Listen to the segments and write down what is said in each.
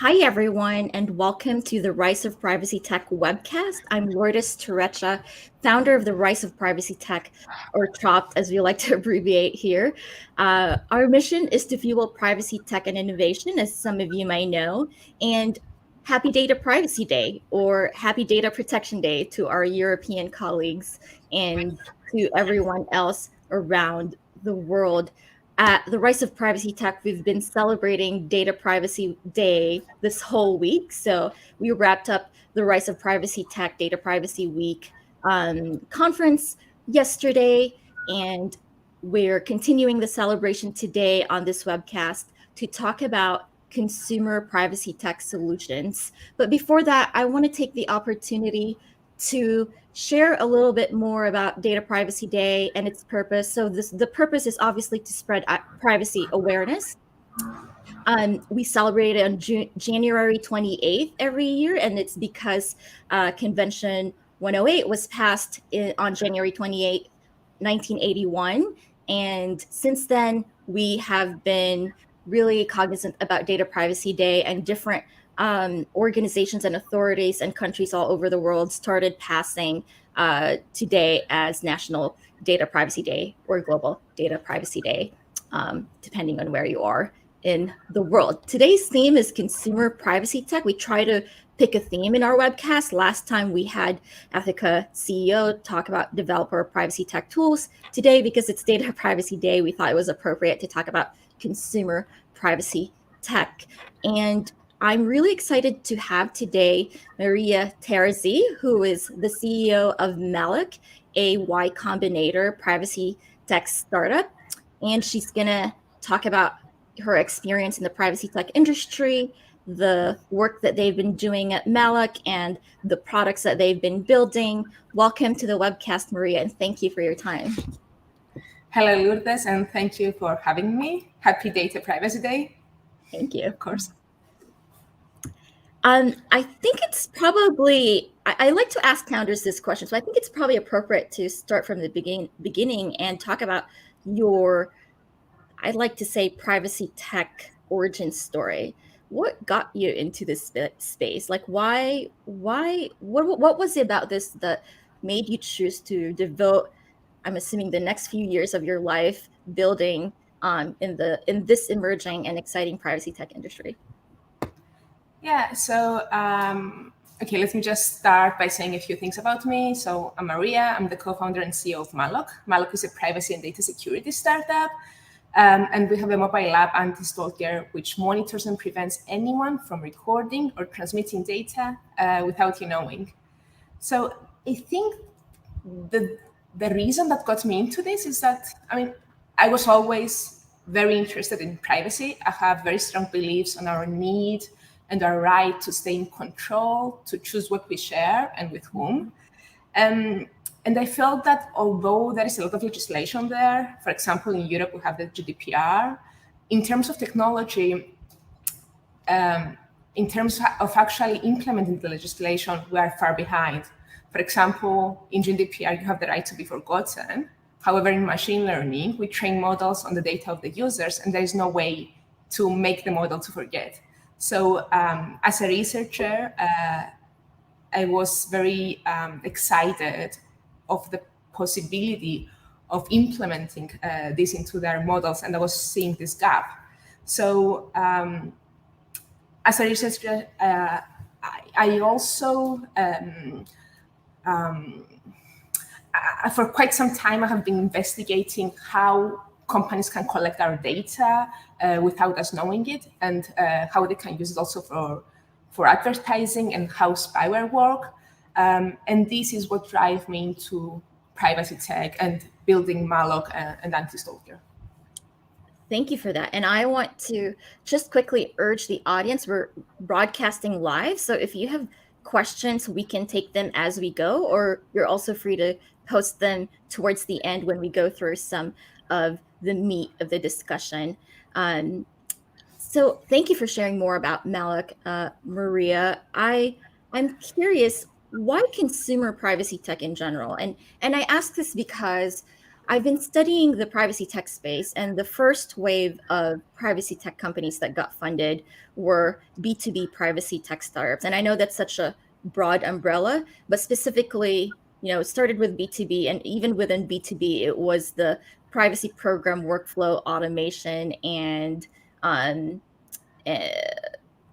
Hi, everyone, and welcome to the Rise of Privacy Tech webcast. I'm Lourdes Turrecha, founder of the Rise of Privacy Tech, or TROPT, as we like to abbreviate here. Our mission is to fuel privacy tech and innovation, as some of you may know, and Happy Data Privacy Day, or Happy Data Protection Day to our European colleagues and to everyone else around the world. At the Rise of Privacy Tech, we've been celebrating Data Privacy Day this whole week. So we wrapped up the Rise of Privacy Tech Data Privacy Week conference yesterday, and we're continuing the celebration today on this webcast to talk about consumer privacy tech solutions. But before that, I want to take the opportunity to share a little bit more about Data Privacy Day and its purpose. So the purpose is obviously to spread privacy awareness. We celebrate it on January 28th every year, and it's because Convention 108 was passed on January 28th, 1981. And since then, we have been really cognizant about Data Privacy Day, and different organizations and authorities and countries all over the world started passing today as National Data Privacy Day or Global Data Privacy Day, depending on where you are in the world. Today's theme is consumer privacy tech. We try to pick a theme in our webcast. Last time we had Ethica CEO talk about developer privacy tech tools. Today, because it's Data Privacy Day, we thought it was appropriate to talk about consumer privacy tech. And I'm really excited to have today Maria Terzi, who is the CEO of Malloc, a Y Combinator privacy tech startup. And she's going to talk about her experience in the privacy tech industry, the work that they've been doing at Malloc, and the products that they've been building. Welcome to the webcast, Maria, and thank you for your time. Hello, Lourdes, and thank you for having me. Happy Data Privacy Day. Thank you. Of course. I think it's probably, I like to ask founders this question, so I think it's probably appropriate to start from the beginning and talk about your, I'd like to say, privacy tech origin story. What got you into this space? Like, what was it about this that made you choose to devote, I'm assuming, the next few years of your life building in this emerging and exciting privacy tech industry? Yeah, so, okay, let me just start by saying a few things about me. So I'm Maria, I'm the co-founder and CEO of Malloc. Malloc is a privacy and data security startup. And we have a mobile app, Anti-Stalker, which monitors and prevents anyone from recording or transmitting data without you knowing. So I think the reason that got me into this is that, I was always very interested in privacy. I have very strong beliefs on our need and our right to stay in control, to choose what we share and with whom. And I felt that although there is a lot of legislation there, for example, in Europe, we have the GDPR, in terms of technology, in terms of actually implementing the legislation, we are far behind. For example, in GDPR, you have the right to be forgotten. However, in machine learning, we train models on the data of the users, and there is no way to make the model to forget. So as a researcher, I was very excited of the possibility of implementing this into their models, and I was seeing this gap. So as a researcher, I also, for quite some time, I have been investigating how companies can collect our data without us knowing it, and how they can use it also for advertising and how spyware work. And this is what drives me into privacy tech and building Malloc and Anti-Stalker. Thank you for that. And I want to just quickly urge the audience, we're broadcasting live. So if you have questions, we can take them as we go, or you're also free to post them towards the end when we go through some of the meat of the discussion. So thank you for sharing more about Malloc, Maria. I'm curious, why consumer privacy tech in general? And I ask this because I've been studying the privacy tech space, and the first wave of privacy tech companies that got funded were B2B privacy tech startups. And I know that's such a broad umbrella, but specifically, it started with B2B, and even within B2B, it was the privacy program workflow automation and um, uh,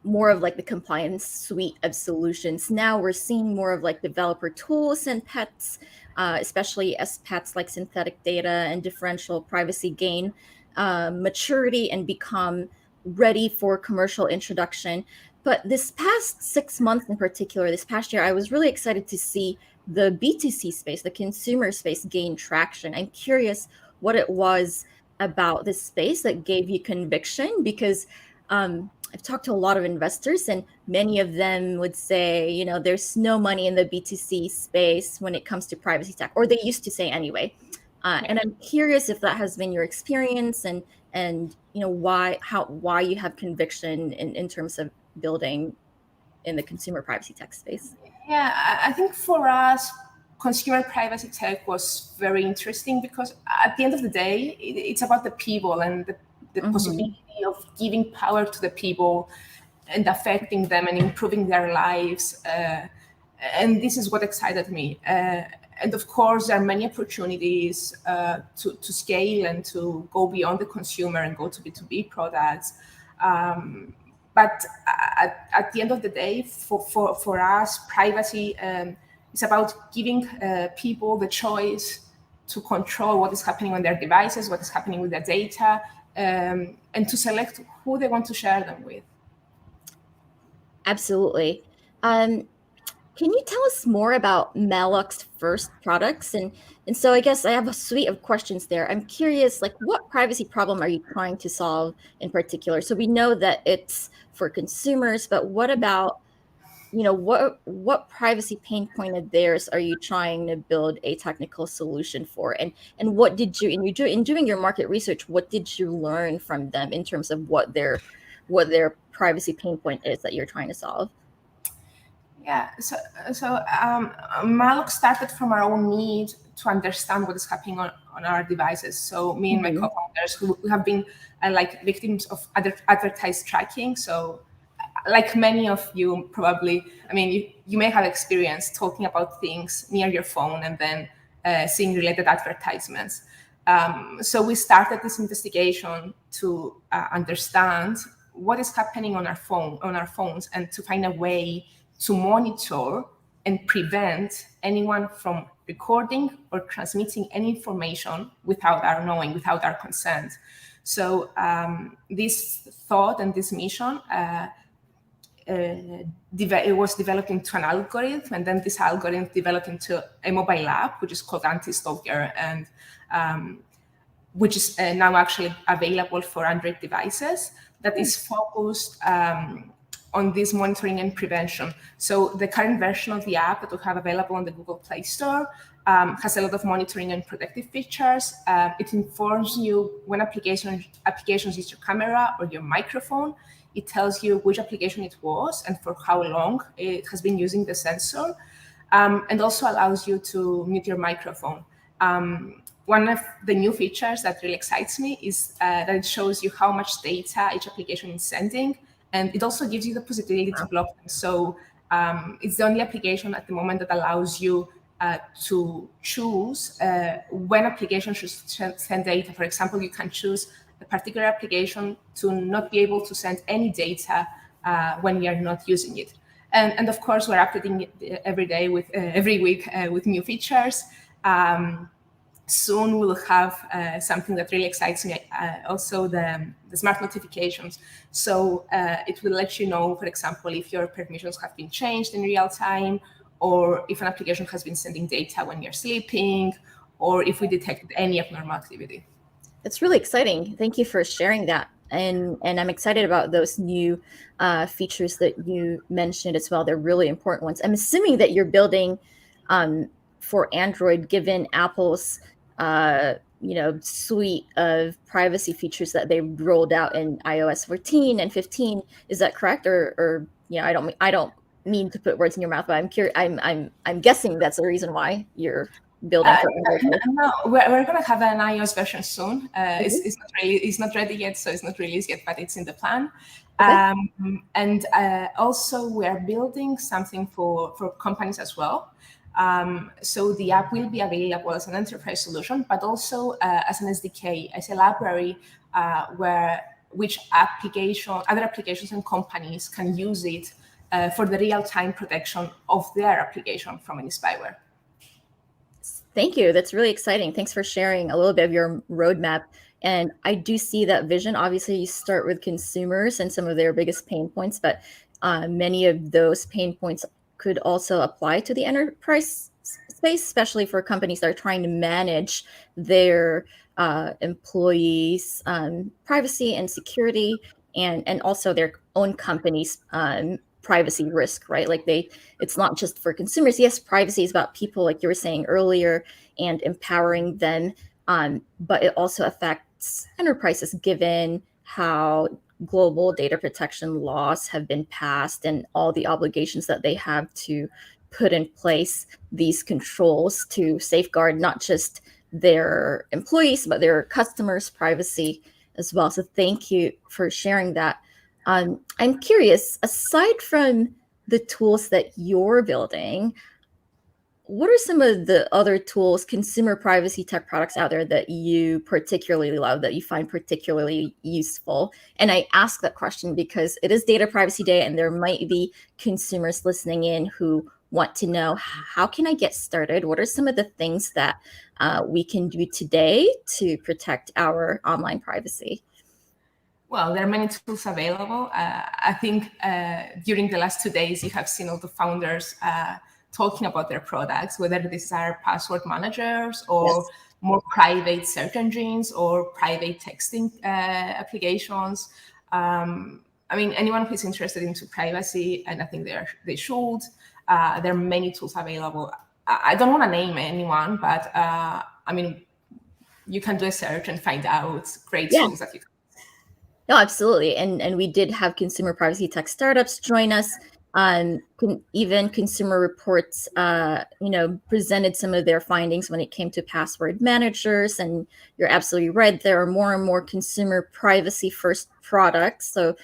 more of like the compliance suite of solutions. Now we're seeing more of like developer tools and pets, especially as pets like synthetic data and differential privacy gain maturity and become ready for commercial introduction. But this past 6 months in particular, this past year, I was really excited to see the B2C space, the consumer space gain traction. I'm curious what it was about this space that gave you conviction because I've talked to a lot of investors, and many of them would say, there's no money in the B2C space when it comes to privacy tech, or they used to say anyway. And I'm curious if that has been your experience, and why you have conviction in terms of building in the consumer privacy tech space. Yeah, I think for us, consumer privacy tech was very interesting because at the end of the day, it's about the people and the possibility of giving power to the people and affecting them and improving their lives. And this is what excited me. And of course, there are many opportunities to scale and to go beyond the consumer and go to B2B products. But at the end of the day, for us, privacy is about giving people the choice to control what is happening on their devices, what is happening with their data, and to select who they want to share them with. Absolutely. Can you tell us more about Malloc's first products? And so I guess I have a suite of questions there. I'm curious, like what privacy problem are you trying to solve in particular? So we know that it's for consumers, but what about, what privacy pain point of theirs are you trying to build a technical solution for? And what did you in doing your market research, what did you learn from them in terms of what their privacy pain point is that you're trying to solve? Yeah, so Malloc started from our own need to understand what is happening on our devices. So me and my co-founders, who have been like victims of advertised tracking. So like many of you probably, I mean, you may have experience talking about things near your phone and then seeing related advertisements. So we started this investigation to understand what is happening on our phones, and to find a way to monitor and prevent anyone from recording or transmitting any information without our knowing, without our consent. So this thought and this mission, it was developed into an algorithm, and then this algorithm developed into a mobile app, which is called Anti-Stalker, and which is now actually available for Android devices, that is focused on this monitoring and prevention. So the current version of the app that we have available on the Google Play Store has a lot of monitoring and protective features. It informs you when applications use your camera or your microphone. It tells you which application it was and for how long it has been using the sensor, and also allows you to mute your microphone. One of the new features that really excites me is that it shows you how much data each application is sending, and it also gives you the possibility to block them. So it's the only application at the moment that allows you to choose when applications should send data. For example, you can choose a particular application to not be able to send any data when you are not using it. And of course, we're updating it every week with new features. Soon we'll have something that really excites me, also the smart notifications. So it will let you know, for example, if your permissions have been changed in real time, or if an application has been sending data when you're sleeping, or if we detected any abnormal activity. It's really exciting. Thank you for sharing that. And I'm excited about those new features that you mentioned as well. They're really important ones. I'm assuming that you're building for Android, given Apple's suite of privacy features that they rolled out in iOS 14 and 15. Is that correct? Or I don't mean to put words in your mouth, but I'm curious. I'm guessing that's the reason why you're building for Android? No, we're going to have an iOS version soon. It's not ready yet, so it's not released yet, but it's in the plan. Okay. And also, we are building something for companies as well. So the app will be available as an enterprise solution, but also as an SDK, as a library which other applications and companies can use it for the real-time protection of their application from any spyware. Thank you. That's really exciting. Thanks for sharing a little bit of your roadmap. And I do see that vision. Obviously, you start with consumers and some of their biggest pain points, but many of those pain points could also apply to the enterprise space, especially for companies that are trying to manage their employees' privacy and security, and also their own company's privacy risk, right? Like it's not just for consumers. Yes, privacy is about people, like you were saying earlier, and empowering them, but it also affects enterprises given how global data protection laws have been passed and all the obligations that they have to put in place these controls to safeguard not just their employees, but their customers' privacy as well. So thank you for sharing that. I'm curious, aside from the tools that you're building, what are some of the other tools, consumer privacy tech products out there that you particularly love, that you find particularly useful? And I ask that question because it is Data Privacy Day, and there might be consumers listening in who want to know, how can I get started? What are some of the things that we can do today to protect our online privacy? Well, there are many tools available. I think during the last 2 days, you have seen all the founders talking about their products, whether these are password managers or more private search engines or private texting applications. I mean, anyone who's interested into privacy, and I think they should. There are many tools available. I don't want to name anyone, but I mean, you can do a search and find out great tools that you can. No, absolutely. And we did have consumer privacy tech startups join us. Even Consumer Reports, presented some of their findings when it came to password managers. And you're absolutely right. There are more and more consumer privacy first products. So,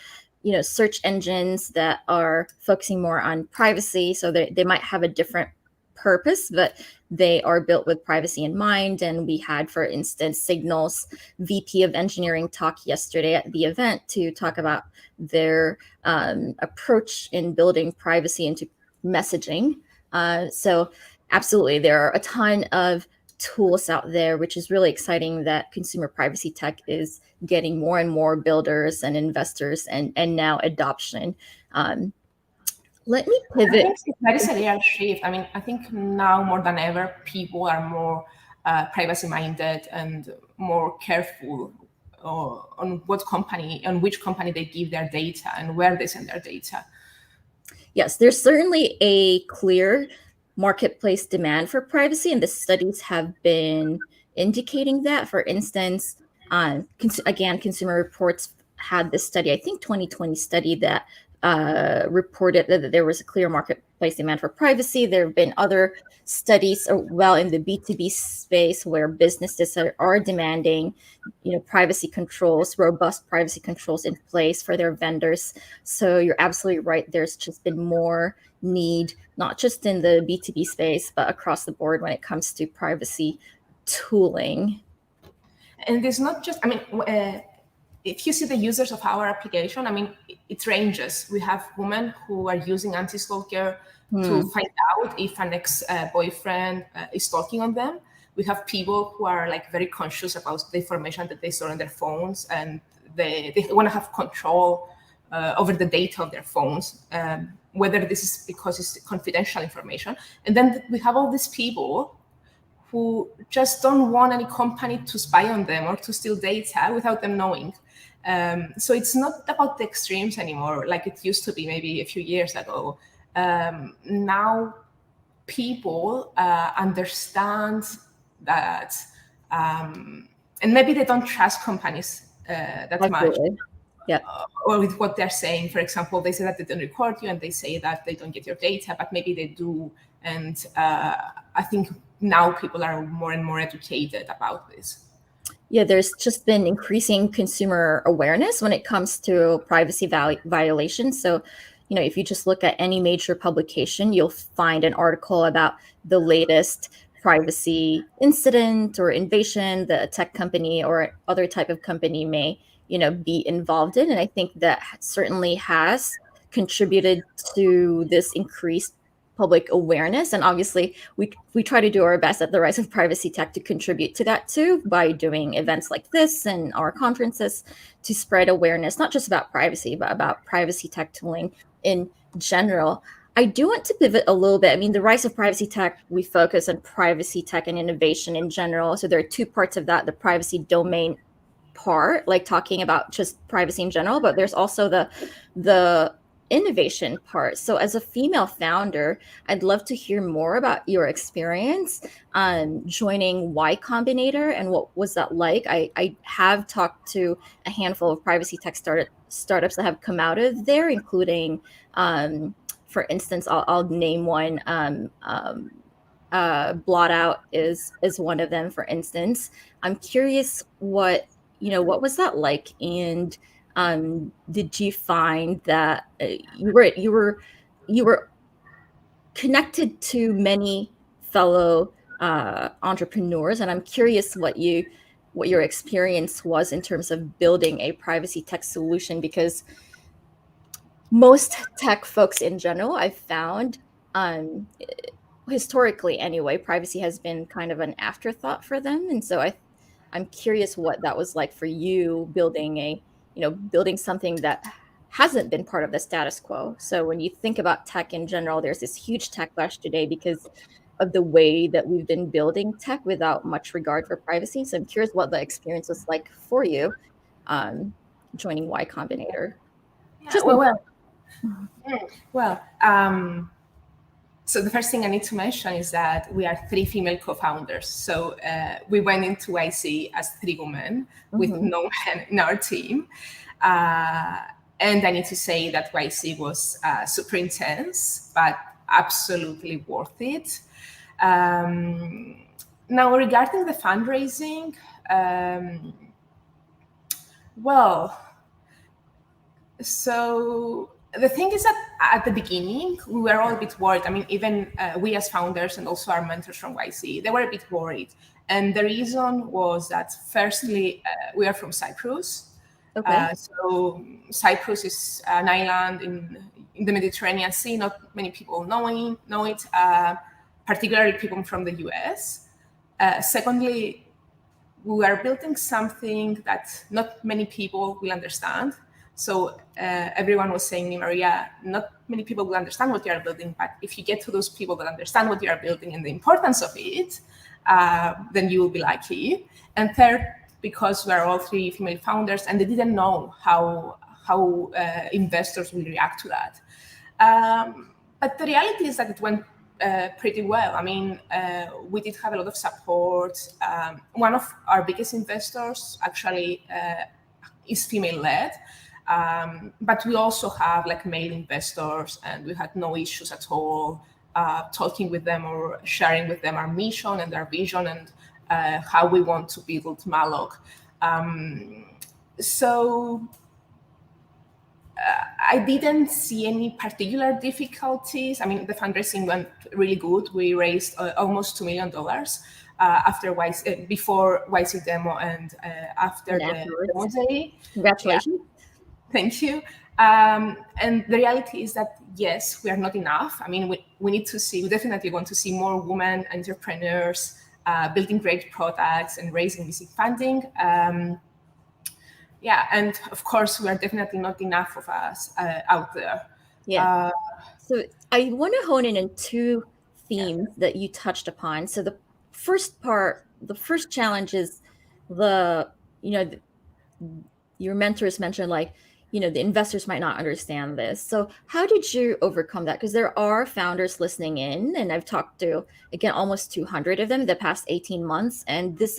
search engines that are focusing more on privacy. So they might have a different purpose, but they are built with privacy in mind. And we had, for instance, Signal's VP of engineering talk yesterday at the event to talk about their approach in building privacy into messaging. So absolutely, there are a ton of tools out there, which is really exciting that consumer privacy tech is getting more and more builders and investors and now adoption. Let me pivot. I think that is a real shift. I mean, I think now more than ever, people are more privacy minded and more careful on which company they give their data and where they send their data. Yes, there's certainly a clear marketplace demand for privacy, and the studies have been indicating that. For instance, Consumer Reports had this study, I think 2020 study, that reported that there was a clear marketplace demand for privacy. There have been other studies, in the B2B space, where businesses are demanding, privacy controls, robust privacy controls in place for their vendors. So you're absolutely right. There's just been more need, not just in the B2B space, but across the board when it comes to privacy tooling. And it's not just, I mean, if you see the users of our application, I mean, it ranges. We have women who are using anti-stalker to find out if an ex-boyfriend is stalking on them. We have people who are like very conscious about the information that they store on their phones, and they want to have control over the data of their phones, whether this is because it's confidential information. And then we have all these people who just don't want any company to spy on them or to steal data without them knowing. So it's not about the extremes anymore, like it used to be maybe a few years ago. Now people understand that, and maybe they don't trust companies that much. Yeah. Or with what they're saying. For example, they say that they don't record you, and they say that they don't get your data, but maybe they do, And I think now people are more and more educated about this. Yeah, there's just been increasing consumer awareness when it comes to privacy violations. So, if you just look at any major publication, you'll find an article about the latest privacy incident or invasion that a tech company or other type of company may, be involved in. And I think that certainly has contributed to this increased public awareness. And obviously, we try to do our best at the Rise of Privacy Tech to contribute to that too, by doing events like this and our conferences to spread awareness, not just about privacy, but about privacy tech tooling in general. I do want to pivot a little bit. I mean, the Rise of Privacy Tech, we focus on privacy tech and innovation in general. So there are two parts of that: the privacy domain part, like talking about just privacy in general, but there's also the innovation part. So as a female founder, I'd love to hear more about your experience joining Y Combinator and what was that like. I have talked to a handful of privacy tech startups that have come out of there, including, for instance, I'll name one. Blot out is one of them, for instance. I'm curious what was that like, and did you find that you were connected to many fellow entrepreneurs, and I'm curious what your experience was in terms of building a privacy tech solution, because most tech folks in general, I've found, historically anyway, privacy has been kind of an afterthought for them. And so I'm curious what that was like for you, building something that hasn't been part of the status quo. So when you think about tech in general, there's this huge tech rush today because of the way that we've been building tech without much regard for privacy. So I'm curious what the experience was like for you, joining Y Combinator. Yeah, Just well, so the first thing I need to mention is that we are 3 female co-founders. So we went into YC as 3 women with no men in our team. And I need to say that YC was super intense, but absolutely worth it. Now, regarding the fundraising, so the thing is that at the beginning, we were all a bit worried. I mean, even we as founders and also our mentors from YC, they were a bit worried. And the reason was that, firstly, we are from Cyprus. Okay. So Cyprus is an island in the Mediterranean Sea. Not many people know it, particularly people from the US. Secondly, we are building something that not many people will understand. So everyone was saying to me, Maria, not many people will understand what you are building, but if you get to those people that understand what you are building and the importance of it, then you will be lucky. And third, because we're all 3 female founders, and they didn't know how investors will react to that. But the reality is that it went pretty well. I mean, we did have a lot of support. One of our biggest investors actually is female-led. But we also have like male investors, and we had no issues at all talking with them or sharing with them our mission and our vision and how we want to build Malloc. So I didn't see any particular difficulties. I mean, the fundraising went really good. We raised almost $2 million after before YC demo and after the demo day. Congratulations. Yeah. Thank you. And the reality is that, yes, we are not enough. I mean, we definitely want to see more women entrepreneurs building great products and raising VC funding. And of course, we are definitely not enough of us out there. Yeah. So I want to hone in on 2 themes that you touched upon. So the first challenge is your mentors mentioned, like, the investors might not understand this. So how did you overcome that? Because there are founders listening in, and I've talked to, again, almost 200 of them the past 18 months. And this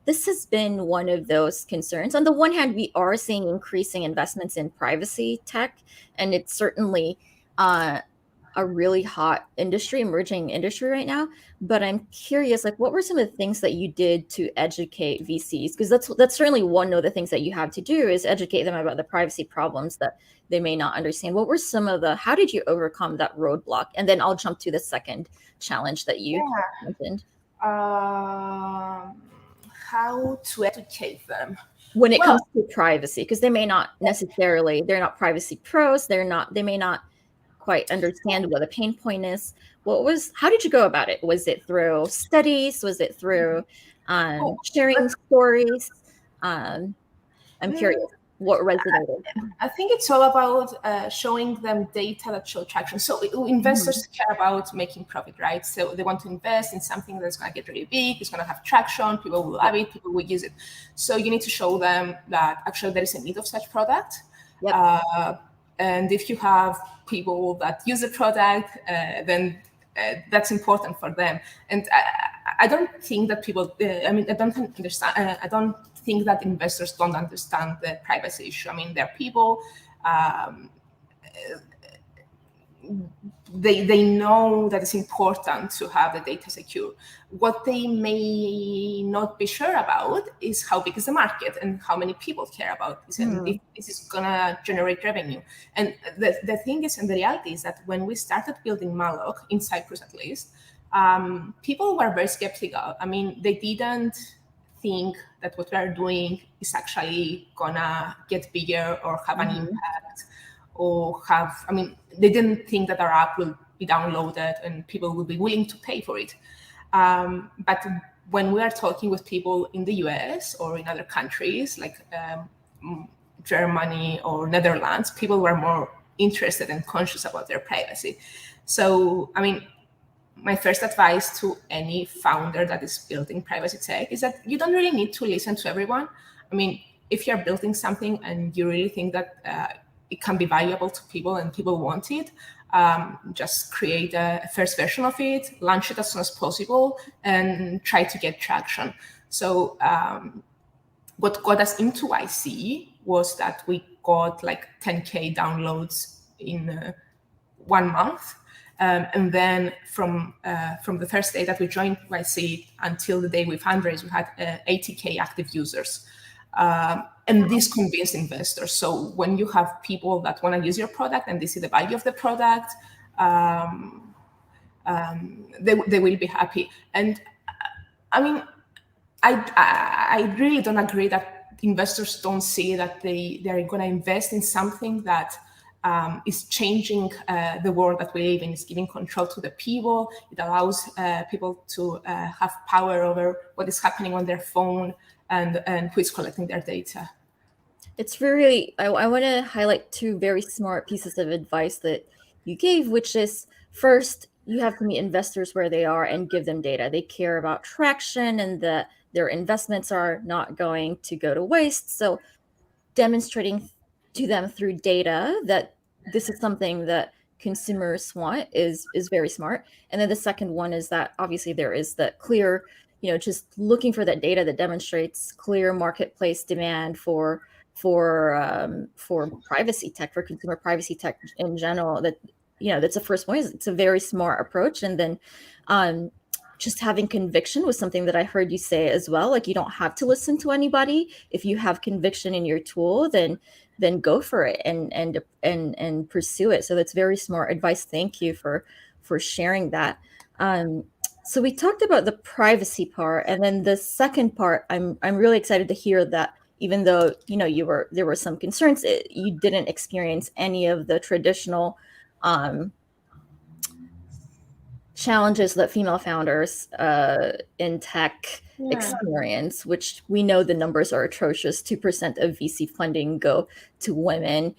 has been one of those concerns. On the one hand, we are seeing increasing investments in privacy tech, and it's certainly a really hot industry, emerging industry right now. But I'm curious, like, what were some of the things that you did to educate VCs? Because that's certainly one of the things that you have to do is educate them about the privacy problems that they may not understand. What were some of the, how did you overcome that roadblock? And then I'll jump to the second challenge that you mentioned. How to educate them? When it Well, comes to privacy, because they may not necessarily, they're not privacy pros, they may not quite understand what the pain point is. How did you go about it? Was it through studies? Was it through oh, sharing stories? I'm curious mm, what resonated. I think it's all about showing them data that show traction. So investors care about making profit, right? So they want to invest in something that's going to get really big, it's going to have traction, people will love it, people will use it. So you need to show them that actually there is a need of such product. Yep. And if you have people that use the product, then that's important for them. And I don't think that people, I don't understand, I don't think that investors don't understand the privacy issue. I mean, they're people, they know that it's important to have the data secure. What they may not be sure about is how big is the market and how many people care about this and if this is gonna generate revenue. And the thing is, and the reality is that when we started building Malloc, in Cyprus at least, people were very skeptical. I mean, they didn't think that what we are doing is actually gonna get bigger or have an impact or have, they didn't think that our app will be downloaded and people will be willing to pay for it. But when we are talking with people in the US or in other countries like Germany or Netherlands, people were more interested and conscious about their privacy. So, my first advice to any founder that is building privacy tech is that you don't really need to listen to everyone. If you're building something and you really think that it can be valuable to people and people want it, just create a first version of it, launch it as soon as possible, and try to get traction. So what got us into YC was that we got like 10K downloads in 1 month. And then from the first day that we joined YC until the day we fundraised, we had 80K active users. And this convinced investors. So when you have people that want to use your product and they see the value of the product, they will be happy. And I really don't agree that investors don't see that they're going to invest in something that is changing the world that we live in. It's giving control to the people. It allows people to have power over what is happening on their phone and who is collecting their data. It's really, I want to highlight two very smart pieces of advice that you gave, which is first, you have to meet investors where they are and give them data. They care about traction and that their investments are not going to go to waste. So demonstrating to them through data that this is something that consumers want is very smart. And then the second one is that obviously there is the clear, just looking for that data that demonstrates clear marketplace demand for privacy tech, for consumer privacy tech in general. That's the first point. It's a very smart approach. And then just having conviction was something that I heard you say as well. Like, you don't have to listen to anybody. If you have conviction in your tool, then go for it and pursue it. So that's very smart advice. Thank you for sharing that. So we talked about the privacy part, and then the second part, I'm really excited to hear that even though there were some concerns, you didn't experience any of the traditional challenges that female founders in tech experience, which we know the numbers are atrocious. 2% of VC funding go to women.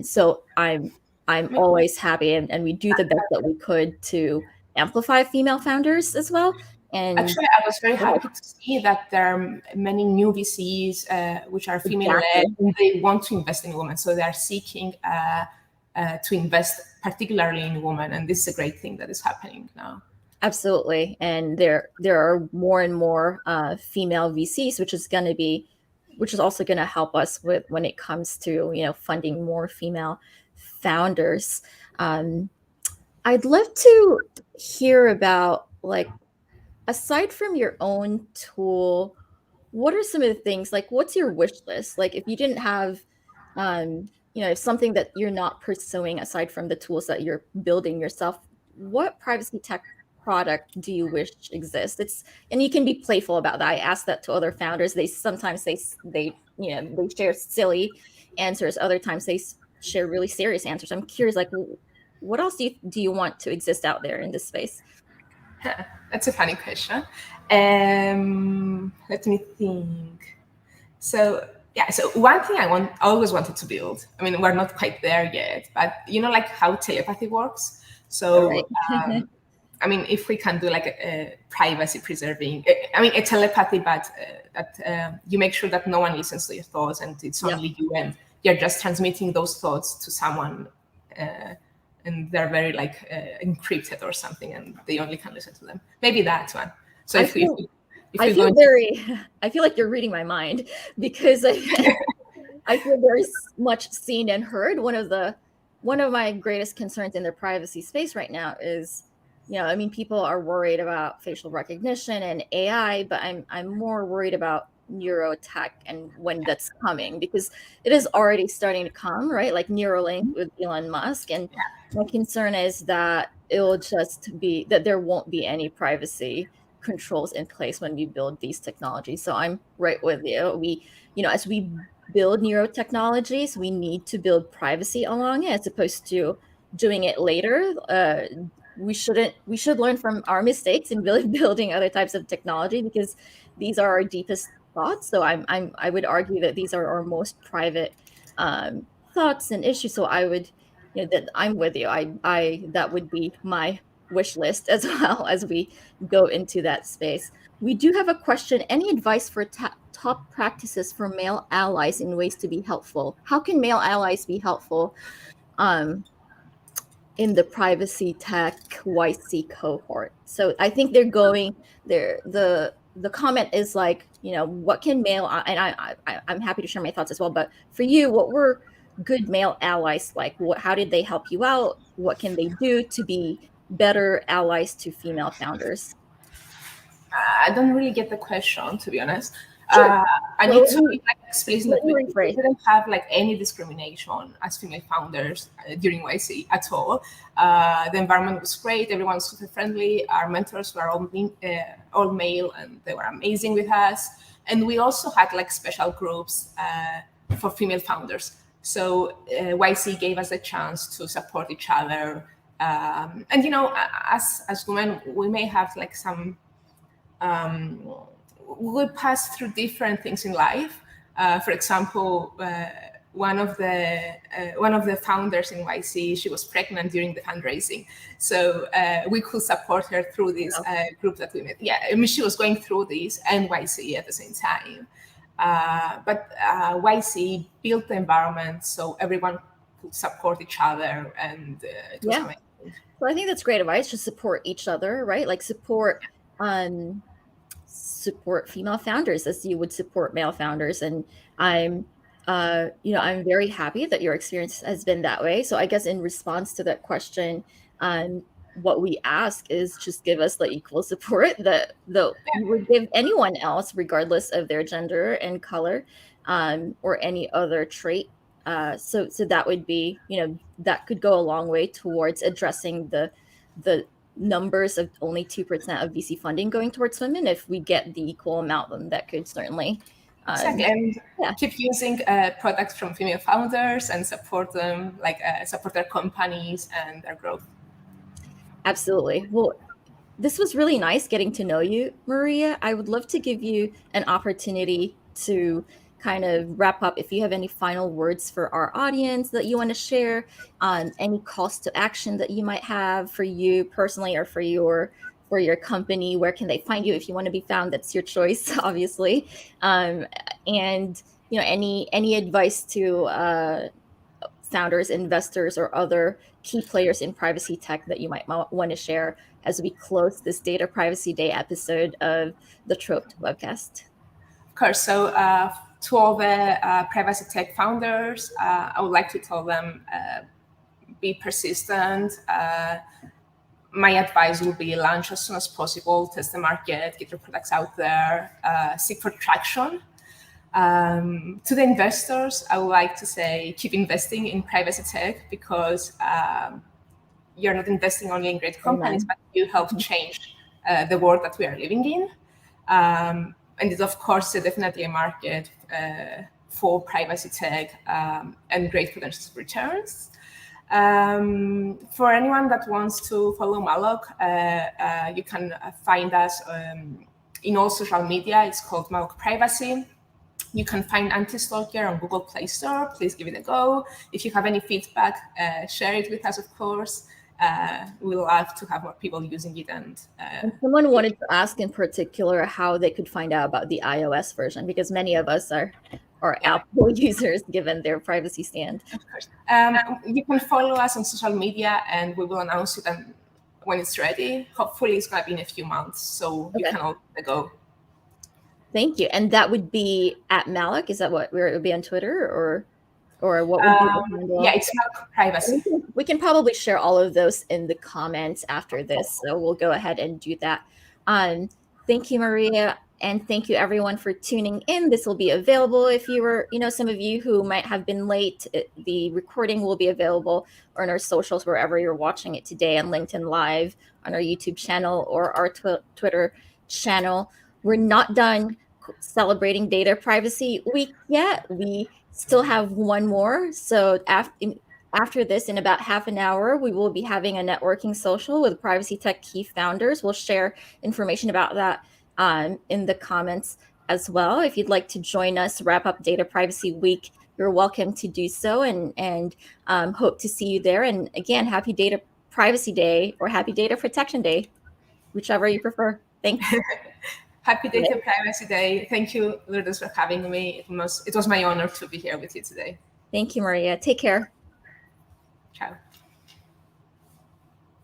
So I'm always happy, and we do the best that we could to amplify female founders as well. And actually, I was very happy to see that there are many new VCs which are female-led, and they want to invest in women. So they are seeking to invest particularly in women, and this is a great thing that is happening now. Absolutely, and there are more and more female VCs, which is also going to help us with when it comes to funding more female founders. I'd love to hear about, like, aside from your own tool, what are some of the things, like, what's your wish list? Like, if you didn't have, if something that you're not pursuing aside from the tools that you're building yourself, what privacy tech product do you wish exists? And you can be playful about that. I ask that to other founders. They sometimes they share silly answers. Other times share really serious answers. I'm curious, like, what else do you want to exist out there in this space? That's a funny question. Let me think. So yeah, so one thing always wanted to build. I mean, we're not quite there yet, but like how telepathy works. All So right. I mean, if we can do like a privacy preserving, I mean, a telepathy, but that you make sure that no one listens to your thoughts and it's Yep. only you, and you're just transmitting those thoughts to someone, and they're very like encrypted or something, and they only can listen to them. Maybe that's one. So I if we feel if I we go feel into very I feel like you're reading my mind because I feel very much seen and heard. One of my greatest concerns in the privacy space right now is, I mean, people are worried about facial recognition and AI, but I'm more worried about neurotech and when that's coming, because it is already starting to come, right? Like Neuralink with Elon Musk. And my concern is that it'll just be that there won't be any privacy controls in place when we build these technologies. So I'm right with you. As we build neurotechnologies, we need to build privacy along it as opposed to doing it later. We should learn from our mistakes in building other types of technology, because these are our deepest thoughts. So I would argue that these are our most private thoughts and issues. So I would, that I'm with you. I that would be my wish list as well as we go into that space. We do have a question. Any advice for top practices for male allies in ways to be helpful? How can male allies be helpful um, in the privacy tech YC cohort? So I think they're going there. The comment is like, what can and I'm happy to share my thoughts as well. But for you, what were good male allies like? How did they help you out? What can they do to be better allies to female founders? I don't really get the question, to be honest. Sure. I So need to be like explicit let that me we rephrase. didn't have like any discrimination as female founders during YC at all. The environment was great. Everyone was super friendly. Our mentors were all male, and they were amazing with us. And we also had like special groups for female founders. So YC gave us a chance to support each other. And as women, we may have like some we pass through different things in life. For example, one of the founders in YC, she was pregnant during the fundraising, so we could support her through this Oh, group that we met. Yeah, I mean, she was going through this and YC at the same time. But YC built the environment so everyone could support each other, and it was yeah. amazing. So I think that's great advice. Just support each other, right? Like um, support female founders as you would support male founders. And I'm, I'm very happy that your experience has been that way. So I guess in response to that question, what we ask is just give us the equal support that you would give anyone else, regardless of their gender and color, or any other trait. So that would be, that could go a long way towards addressing the numbers of only 2% of VC funding going towards women. If we get the equal amount, then that could certainly, Exactly, and yeah, keep using products from female founders and support them, like support their companies and their growth. absolutely. Well, this was really nice getting to know you, Maria. I would love to give you an opportunity to kind of wrap up. If you have any final words for our audience that you want to share, any calls to action that you might have for you personally or for your company, where can they find you if you want to be found? That's your choice, obviously. And any advice to founders, investors, or other key players in privacy tech that you might want to share as we close this Data Privacy Day episode of the TROPT Webcast? Of course, so to all the privacy tech founders, I would like to tell them be persistent. My advice will be launch as soon as possible, test the market, get your products out there, seek for traction. To the investors, I would like to say, keep investing in privacy tech, because you're not investing only in great companies, but you help change the world that we are living in. And it's, of course, definitely a market for privacy tech and great potential returns. For anyone that wants to follow Malloc, you can find us in all social media. It's called Malloc Privacy. You can find Anti-Stalker on Google Play Store. Please give it a go. If you have any feedback, share it with us, of course. We love to have more people using it. And someone wanted to ask in particular how they could find out about the iOS version, because many of us are Apple users, given their privacy stand. Of course. You can follow us on social media, and we will announce it when it's ready. Hopefully, it's going to be in a few months, so you can all go. Thank you. And that would be at Malloc? Is that where it would be on Twitter, or what would be the handle? Yeah, it's Malloc Privacy. We can probably share all of those in the comments after this, so we'll go ahead and do that. Thank you, Maria, and thank you everyone for tuning in. This will be available if you were, some of you who might have been late. The recording will be available on our socials wherever you're watching it today, on LinkedIn Live, on our YouTube channel, or our Twitter channel. We're not done celebrating Data Privacy Week yet. We still have one more. So after this, in about half an hour, we will be having a networking social with privacy tech key founders. We'll share information about that in the comments as well. If you'd like to join us, wrap up Data Privacy Week, you're welcome to do so, and hope to see you there. And again, happy Data Privacy Day, or happy Data Protection Day, whichever you prefer. Thanks. Happy Data Privacy Day. Thank you, Lourdes, for having me. It was my honor to be here with you today. Thank you, Maria. Take care. Ciao.